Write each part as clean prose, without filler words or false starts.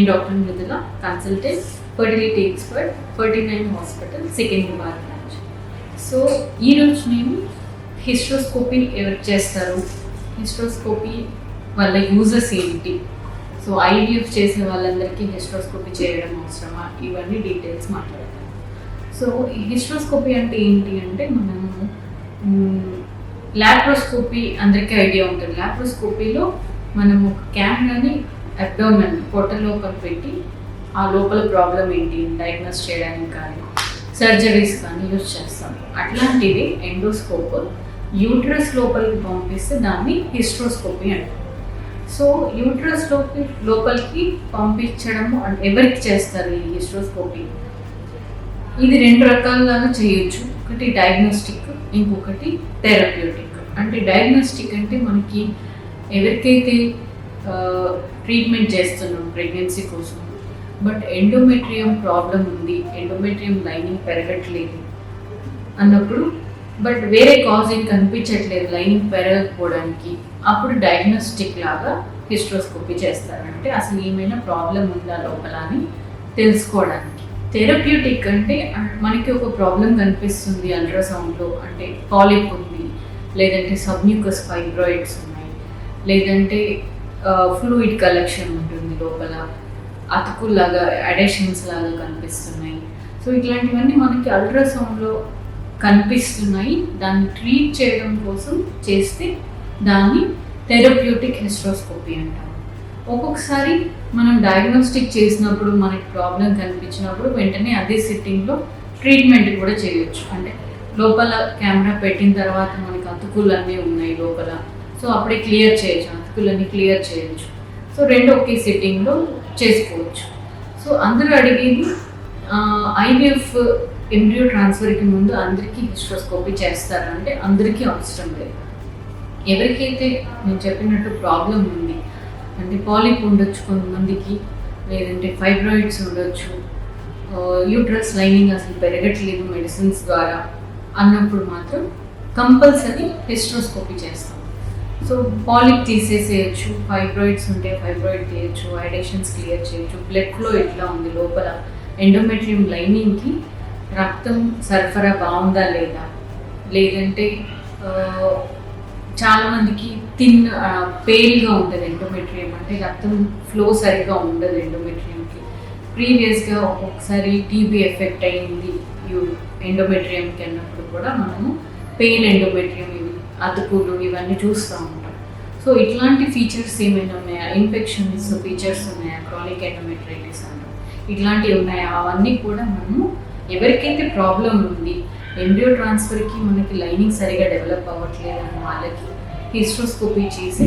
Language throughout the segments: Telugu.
Doctor Mrudula, consultant, fertility expert, 49 hospital, Secunderabad branch. So ఈరోజు నేను హిస్ట్రోస్కోపీ ఎవరు చేస్తారు, హిస్ట్రోస్కోపీ వల్ల యూజెస్ ఏంటి, సో ఐవీఎఫ్ చేసే వాళ్ళందరికీ హిస్ట్రోస్కోపీ చేయడం అవసరమా, ఇవన్నీ డీటెయిల్స్ మాట్లాడతాను. సో ఈ హిస్ట్రోస్కోపీ అంటే ఏంటి అంటే, మనము లాప్రోస్కోపీ అందరికీ ఐడియా ఉంటుంది. లాప్రోస్కోపీలో మనము ఒక కెమెరాని అబ్డామిన్ పొట్ట లోపల పెట్టి ఆ లోపల ప్రాబ్లం ఏంటి డయాగ్నోస్ చేయడానికి కానీ సర్జరీస్ కానీ యూజ్ చేస్తాం. అట్లాంటిది ఎండోస్కోప్ యూట్రస్ లోపలికి పంపిస్తే దాన్ని హిస్ట్రోస్కోపీ అంటారు. సో యూట్రస్ లోపలికి పంపించడము ఎవరికి చేస్తారు ఈ హిస్ట్రోస్కోపీ? ఇది 2 రకాలుగా చేయొచ్చు. ఒకటి డయాగ్నోస్టిక్, ఇంకొకటి థెరప్యూటిక్. అంటే డయాగ్నోస్టిక్ అంటే మనకి ఎవరికైతే ట్రీట్మెంట్ చేస్తున్నాం ప్రెగ్నెన్సీ కోసం, బట్ ఎండోమెట్రియం ప్రాబ్లం ఉంది, ఎండోమెట్రియం లైనింగ్ పెరగట్లేదు అన్నప్పుడు, బట్ వేరే కాజ్ ఏం కనిపించట్లేదు లైనింగ్ పెరగకపోవడానికి, అప్పుడు డయాగ్నోస్టిక్ లాగా హిస్ట్రోస్కోపీ చేస్తారు. అంటే అసలు ఏమైనా ప్రాబ్లం ఉందా లోపల అని తెలుసుకోవడానికి. థెరప్యూటిక్ అంటే మనకి ఒక ప్రాబ్లం కనిపిస్తుంది అల్ట్రాసౌండ్లో, అంటే పాలిప్ ఉంది, లేదంటే సబ్మ్యూకస్ ఫైబ్రాయిడ్స్ ఉన్నాయి, లేదంటే ఫ్లూయిడ్ కలెక్షన్ ఉంటుంది లోపల, అతుకుల్లాగా అడేషన్స్ లాగా కనిపిస్తున్నాయి. సో ఇట్లాంటివన్నీ మనకి అల్ట్రాసౌండ్లో కనిపిస్తున్నాయి. దాన్ని ట్రీట్ చేయడం కోసం చేస్తే దాన్ని థెరప్యూటిక్ హిస్ట్రోస్కోపీ అంటాం. ఒక్కొక్కసారి మనం డయాగ్నోస్టిక్ చేసినప్పుడు మనకి ప్రాబ్లం కనిపించినప్పుడు వెంటనే అదే సిట్టింగ్లో ట్రీట్మెంట్ కూడా చేయొచ్చు. అంటే లోపల కెమెరా పెట్టిన తర్వాత మనకి అతుకులన్నీ ఉన్నాయి లోపల, సో అప్పుడే క్లియర్ చేయొచ్చు, అతుకులన్నీ క్లియర్ చేయొచ్చు. సో 2 ఒకే సిట్టింగ్లో చేసుకోవచ్చు. సో అందరూ అడిగేది ఐవీఎఫ్ ఎంబ్రియో ట్రాన్స్ఫర్కి ముందు అందరికీ హిస్ట్రోస్కోపీ చేస్తారు అంటే అందరికీ అవసరం లేదు. ఎవరికైతే నేను చెప్పినట్టు ప్రాబ్లం ఉంది, అంటే పాలిప్ ఉండొచ్చు కొంతమందికి, లేదంటే ఫైబ్రాయిడ్స్ ఉండొచ్చు, యూట్రస్ లైనింగ్ అసలు పెరగట్లేదు మెడిసిన్స్ ద్వారా అన్నప్పుడు మాత్రం కంపల్సరీ హిస్ట్రోస్కోపీ చేస్తాం. సో పాలిప్ తీసేసేయచ్చు, ఫైబ్రాయిడ్స్ ఉంటే ఫైబ్రాయిడ్ తీయచ్చు, ఐడేషన్స్ క్లియర్ చేయొచ్చు, బ్లడ్ ఫ్లో ఎట్లా ఉంది లోపల, ఎండోమెట్రియం లైనింగ్కి రక్తం సరఫరా బాగుందా లేదా, లేదంటే చాలామందికి పేల్గా ఉంటుంది ఎండోమెట్రియం, అంటే రక్తం ఫ్లో సరిగ్గా ఉండదు ఎండోమెట్రియంకి. ప్రీవియస్గా ఒక్కొక్కసారి టీబీ ఎఫెక్ట్ అయ్యింది ఎండోమెట్రియంకి అన్నప్పుడు కూడా మనము పెయిల్ ఎండోమెట్రియం, ఇవి అతుకులు ఇవన్నీ చూస్తూ ఉంటాం. సో ఇట్లాంటి ఫీచర్స్ ఏమైనా ఉన్నాయా, ఇన్ఫెక్షన్స్ ఫీచర్స్ ఉన్నాయా, క్రానిక్ ఎండోమెట్రైటిస్ అంటాం, ఇట్లాంటివి ఉన్నాయా, అవన్నీ కూడా మనము ఎవరికైతే ప్రాబ్లం ఉంది ఎంబ్రియో ట్రాన్స్ఫర్కి మనకి లైనింగ్ సరిగా డెవలప్ అవ్వట్లేదు అన్న వాళ్ళకి హిస్ట్రోస్కోపీ చేసి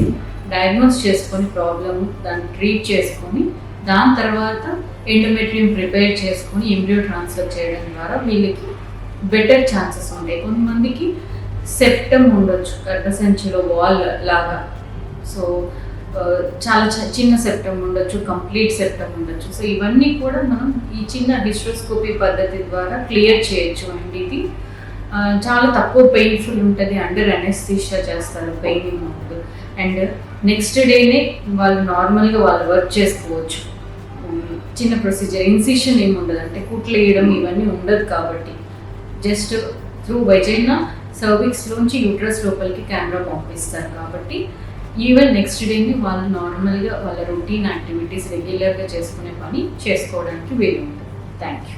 డయాగ్నోస్ చేసుకొని ప్రాబ్లము దాన్ని ట్రీట్ చేసుకొని దాని తర్వాత ఎండోమెట్రియం ప్రిపేర్ చేసుకొని ఎంబ్రియో ట్రాన్స్ఫర్ చేయడం ద్వారా వీళ్ళకి బెటర్ ఛాన్సెస్ ఉంటాయి. కొంతమందికి సెప్టమ్ ఉండొచ్చు, గర్భసంచిలో వాల్ లాగా, సో చాలా చిన్న సెప్టమ్ ఉండొచ్చు, కంప్లీట్ సెప్టమ్ ఉండొచ్చు. సో ఇవన్నీ కూడా మనం ఈ చిన్న హిస్ట్రోస్కోపీ పద్ధతి ద్వారా క్లియర్ చేయొచ్చు. అండ్ ఇది చాలా తక్కువ పెయిన్ఫుల్ ఉంటుంది, అండర్ అనెస్థీషియా చేస్తారు, పెయిన్ ఉండదు, అండ్ నెక్స్ట్ డేనే వాళ్ళు నార్మల్గా వాళ్ళు వర్క్ చేసుకోవచ్చు. చిన్న ప్రొసీజర్, ఇన్సిషన్ ఏమి ఉండదు, అంటే కుట్లు వేయడం ఇవన్నీ ఉండదు కాబట్టి జస్ట్ త్రూ వెజైనా సర్విక్స్లోంచి యూట్రస్ లోపలికి కెమెరా పంపిస్తారు కాబట్టి ఈవెన్ నెక్స్ట్ డేని వాళ్ళు నార్మల్గా వాళ్ళ రొటీన్ యాక్టివిటీస్ రెగ్యులర్గా చేసుకునే పని చేసుకోవడానికి వీలు ఉంటుంది. Thank you.